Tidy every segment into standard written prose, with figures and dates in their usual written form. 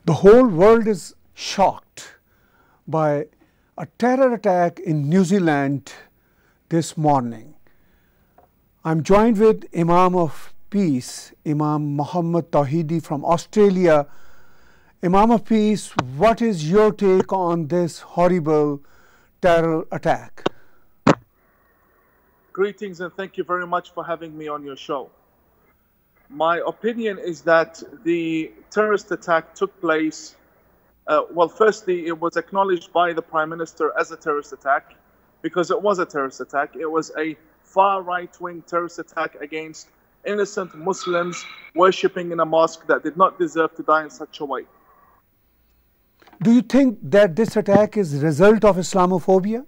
The whole world is shocked by a terror attack in New Zealand this morning. I'm joined with Imam of Peace, Imam ImamTawhidi from Australia. Imam of Peace, what is your take on this horrible terror attack? Greetings and thank you very much for having me on your show. My opinion is that the terrorist attack took place, firstly, it was acknowledged by the Prime Minister as a terrorist attack because it was a terrorist attack. It was a far right-wing terrorist attack against innocent Muslims worshipping in a mosque that did not deserve to die in such a way. Do you think that this attack is a result of Islamophobia?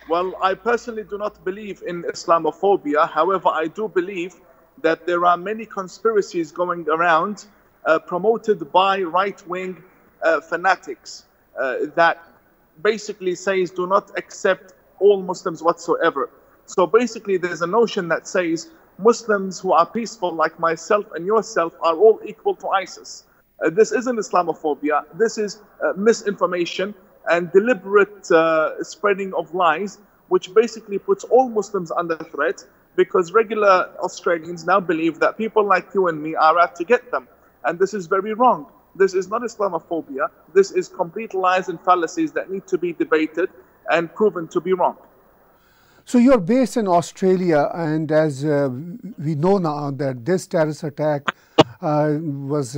Well, I personally do not believe in Islamophobia. However, I do believe that there are many conspiracies going around promoted by right-wing fanatics that basically says do not accept all Muslims whatsoever. So basically there's a notion that says Muslims who are peaceful like myself and yourself are all equal to ISIS. This isn't Islamophobia. This is misinformation and deliberate spreading of lies, which basically puts all Muslims under threat because regular Australians now believe that people like you and me are out to get them. And this is very wrong. This is not Islamophobia. This is complete lies and fallacies that need to be debated and proven to be wrong. So you're based in Australia, and as we know now that this terrorist attack was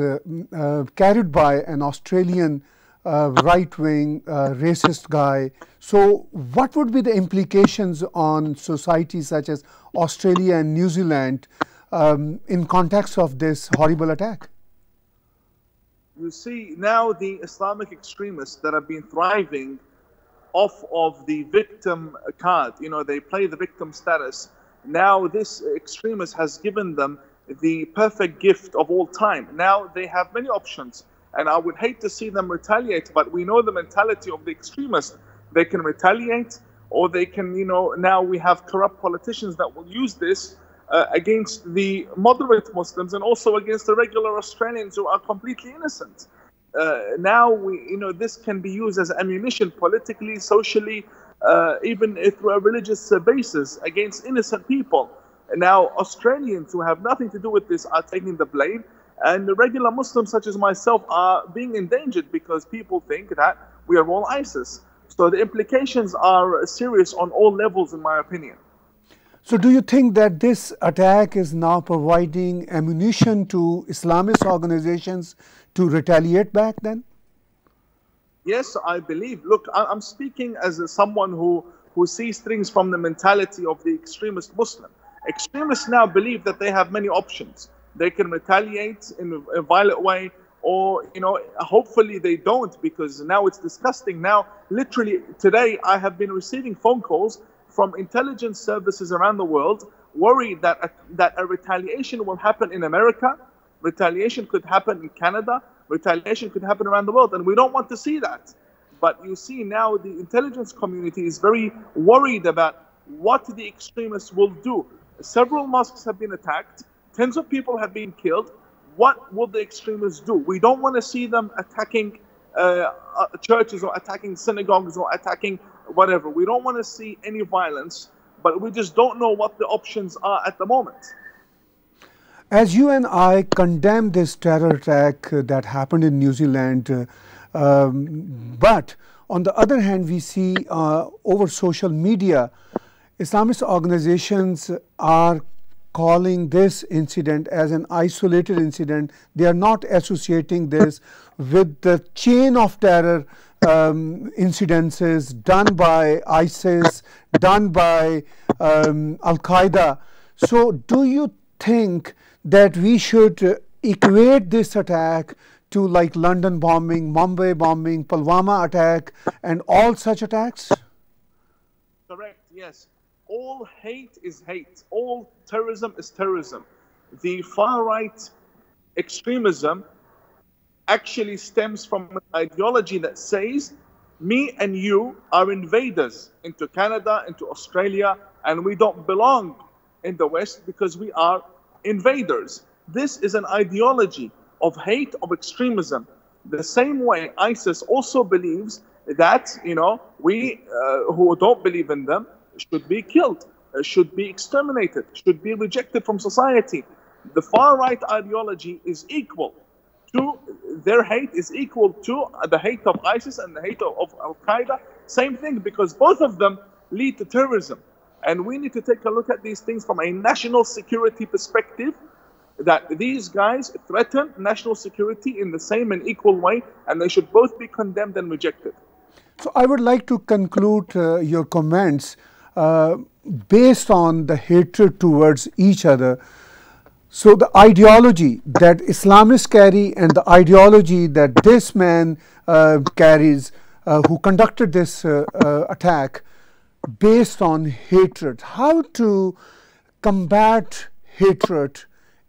carried by an Australian right-wing racist guy. So what would be the implications on societies such as Australia and New Zealand in context of this horrible attack? You see, now the Islamic extremists that have been thriving off of the victim card, you know, they play the victim status. Now this extremist has given them the perfect gift of all time. Now they have many options. And I would hate to see them retaliate, but we know the mentality of the extremists. They can retaliate, or they can, you know, now we have corrupt politicians that will use this against the moderate Muslims and also against the regular Australians who are completely innocent. Now this can be used as ammunition politically, socially, even through a religious basis against innocent people. Now Australians who have nothing to do with this are taking the blame. And the regular Muslims such as myself are being endangered because people think that we are all ISIS. So the implications are serious on all levels, in my opinion. So do you think that this attack is now providing ammunition to Islamist organizations to retaliate back then? Yes, I believe. Look, I'm speaking as someone who sees things from the mentality of the extremist Muslim. Extremists now believe that they have many options. They can retaliate in a violent way, or, you know, hopefully they don't, because now it's disgusting. Now, literally today, I have been receiving phone calls from intelligence services around the world, worried that a retaliation will happen in America, retaliation could happen in Canada, retaliation could happen around the world, and we don't want to see that. But you see now the intelligence community is very worried about what the extremists will do. Several mosques have been attacked. Tens of people have been killed. What will the extremists do? We don't want to see them attacking churches or attacking synagogues or attacking whatever. We don't want to see any violence, but we just don't know what the options are at the moment. As you and I condemn this terror attack that happened in New Zealand, but on the other hand, we see over social media, Islamist organizations are calling this incident as an isolated incident. They are not associating this with the chain of terror incidences done by ISIS, done by Al-Qaeda. So do you think that we should equate this attack to like London bombing, Mumbai bombing, Pulwama attack, and all such attacks? Correct, yes. All hate is hate. All terrorism is terrorism. The far-right extremism actually stems from an ideology that says, me and you are invaders into Canada, into Australia, and we don't belong in the West because we are invaders. This is an ideology of hate, of extremism. The same way ISIS also believes that, we who don't believe in them should be killed, should be exterminated, should be rejected from society. The far-right ideology is equal to, their hate is equal to the hate of ISIS and the hate of Al-Qaeda. Same thing, because both of them lead to terrorism. And we need to take a look at these things from a national security perspective, that these guys threaten national security in the same and equal way, and they should both be condemned and rejected. So I would like to conclude your comments based on the hatred towards each other. So the ideology that Islamists carry and the ideology that this man carries, who conducted this attack based on hatred, how to combat hatred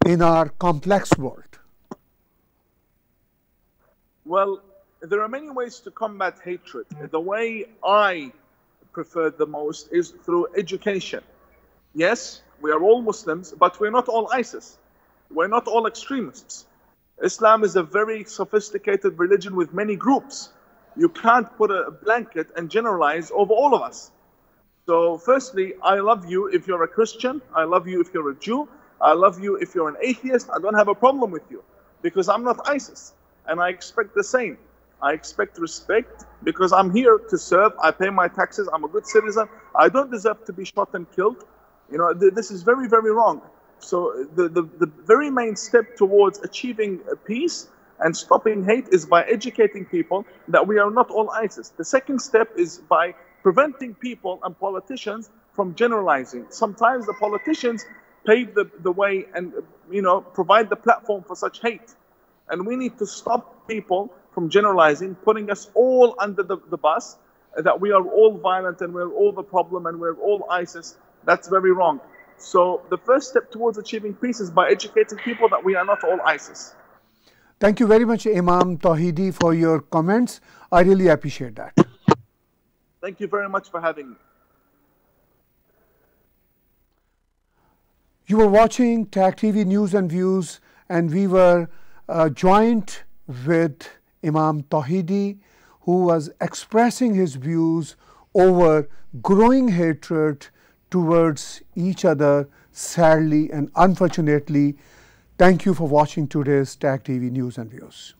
in our complex world? Well, there are many ways to combat hatred. The way I prefer the most is through education. Yes, we are all Muslims, but we're not all ISIS. We're not all extremists. Islam is a very sophisticated religion with many groups. You can't put a blanket and generalize over all of us. So firstly, I love you if you're a Christian. I love you if you're a Jew. I love you if you're an atheist. I don't have a problem with you because I'm not ISIS. And I expect the same. I expect respect because I'm here to serve. I pay my taxes. I'm a good citizen. I don't deserve to be shot and killed. This is very, very wrong. So the very main step towards achieving peace and stopping hate is by educating people that we are not all ISIS. The second step is by preventing people and politicians from generalizing. Sometimes the politicians pave the way and provide the platform for such hate. And we need to stop people from generalizing, putting us all under the bus, that we are all violent and we're all the problem and we're all ISIS. That's very wrong. So the first step towards achieving peace is by educating people that we are not all ISIS. Thank you very much, ImamTawhidi, for your comments. I really appreciate that. Thank you very much for having me. You were watching TAG TV News and Views, and we were joined with ImamTawhidi, who was expressing his views over growing hatred towards each other, sadly and unfortunately. Thank you for watching today's TAG TV News and Views.